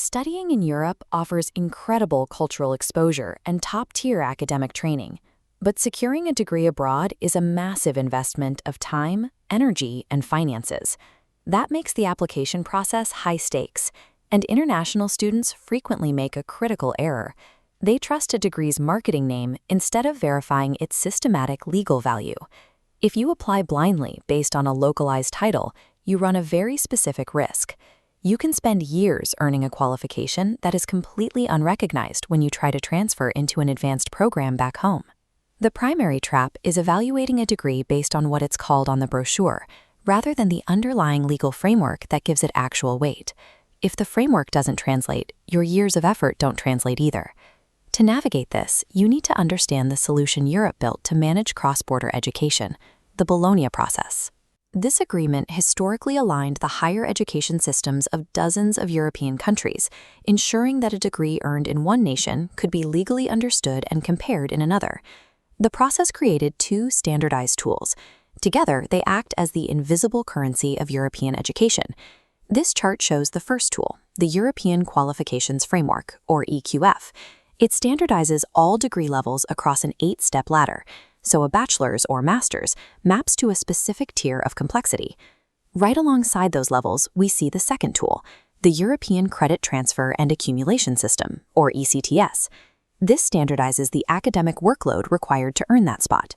Studying in Europe offers incredible cultural exposure and top-tier academic training, but securing a degree abroad is a massive investment of time, energy, and finances. That makes the application process high stakes, and international students frequently make a critical error. They trust a degree's marketing name instead of verifying its systematic legal value. If you apply blindly based on a localized title, you run a very specific risk. You can spend years earning a qualification that is completely unrecognized when you try to transfer into an advanced program back home. The primary trap is evaluating a degree based on what it's called on the brochure, rather than the underlying legal framework that gives it actual weight. If the framework doesn't translate, your years of effort don't translate either. To navigate this, you need to understand the solution Europe built to manage cross-border education, the Bologna process. This agreement historically aligned the higher education systems of dozens of European countries, ensuring that a degree earned in one nation could be legally understood and compared in another. The process created two standardized tools. Together, they act as the invisible currency of European education. This chart shows the first tool, the European Qualifications Framework, or EQF. It standardizes all degree levels across an 8-step ladder, so a bachelor's or master's maps to a specific tier of complexity. Right alongside those levels, we see the second tool, the European Credit Transfer and Accumulation System, or ECTS. This standardizes the academic workload required to earn that spot.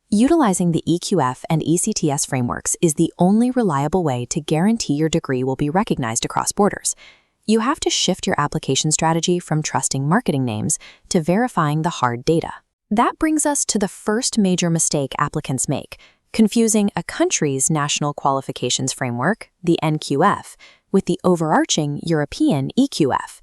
Utilizing the EQF and ECTS frameworks is the only reliable way to guarantee your degree will be recognized across borders. You have to shift your application strategy from trusting marketing names to verifying the hard data. That brings us to the first major mistake applicants make, confusing a country's National Qualifications Framework, the NQF, with the overarching European EQF.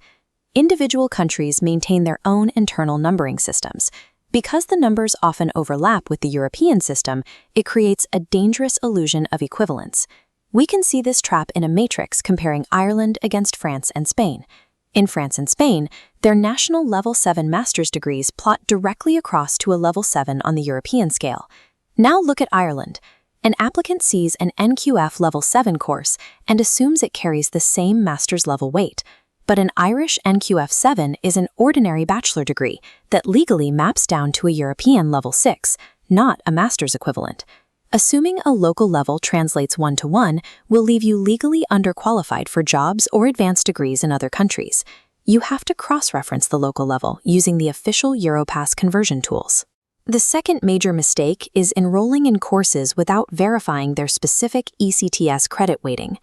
Individual countries maintain their own internal numbering systems. Because the numbers often overlap with the European system, it creates a dangerous illusion of equivalence. We can see this trap in a matrix comparing Ireland against France and Spain. In France and Spain, their national Level 7 master's degrees plot directly across to a Level 7 on the European scale. Now look at Ireland. An applicant sees an NQF Level 7 course and assumes it carries the same master's level weight. But an Irish NQF 7 is an ordinary bachelor degree that legally maps down to a European Level 6, not a master's equivalent. Assuming a local level translates one-to-one will leave you legally underqualified for jobs or advanced degrees in other countries. You have to cross-reference the local level using the official Europass conversion tools. The second major mistake is enrolling in courses without verifying their specific ECTS credit weighting.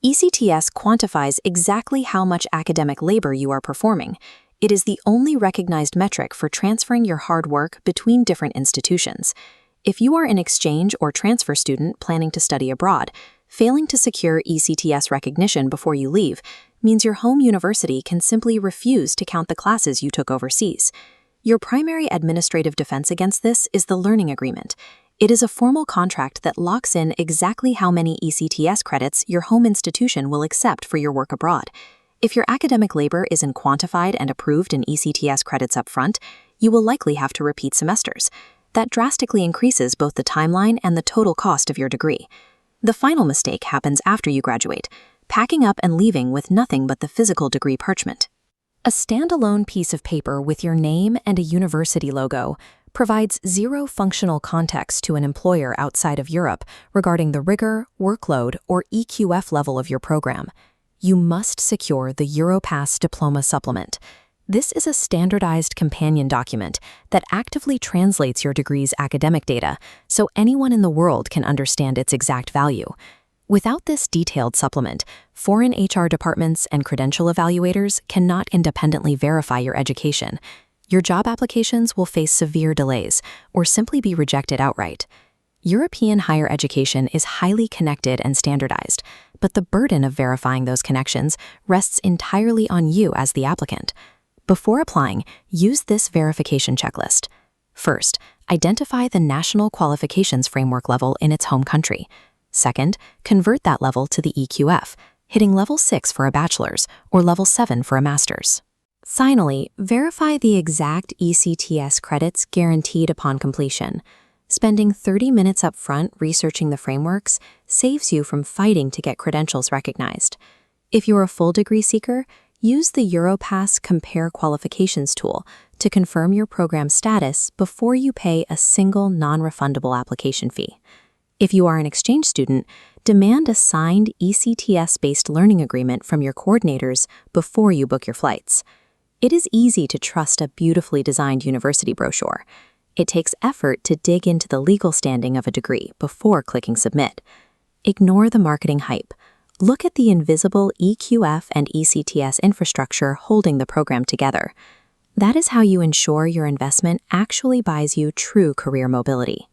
ECTS quantifies exactly how much academic labor you are performing. It is the only recognized metric for transferring your hard work between different institutions. If you are an exchange or transfer student planning to study abroad, failing to secure ECTS recognition before you leave means your home university can simply refuse to count the classes you took overseas. Your primary administrative defense against this is the learning agreement. It is a formal contract that locks in exactly how many ECTS credits your home institution will accept for your work abroad. If your academic labor isn't quantified and approved in ECTS credits up front, you will likely have to repeat semesters. That drastically increases both the timeline and the total cost of your degree. The final mistake happens after you graduate, packing up and leaving with nothing but the physical degree parchment. A standalone piece of paper with your name and a university logo provides zero functional context to an employer outside of Europe regarding the rigor, workload, or EQF level of your program. You must secure the Europass Diploma Supplement. This is a standardized companion document that actively translates your degree's academic data so anyone in the world can understand its exact value. Without this detailed supplement, foreign HR departments and credential evaluators cannot independently verify your education. Your job applications will face severe delays or simply be rejected outright. European higher education is highly connected and standardized, but the burden of verifying those connections rests entirely on you as the applicant. Before applying, use this verification checklist. First, identify the National Qualifications Framework level in its home country. Second, convert that level to the EQF, hitting Level 6 for a bachelor's or Level 7 for a master's. Finally, verify the exact ECTS credits guaranteed upon completion. Spending 30 minutes up front researching the frameworks saves you from fighting to get credentials recognized. If you're a full degree seeker, Use the Europass Compare Qualifications tool to confirm your program status before you pay a single non-refundable application fee. If you are an exchange student, demand a signed ECTS-based learning agreement from your coordinators before you book your flights. It is easy to trust a beautifully designed university brochure. It takes effort to dig into the legal standing of a degree before clicking submit. Ignore the marketing hype. Look at the invisible EQF and ECTS infrastructure holding the program together. That is how you ensure your investment actually buys you true career mobility.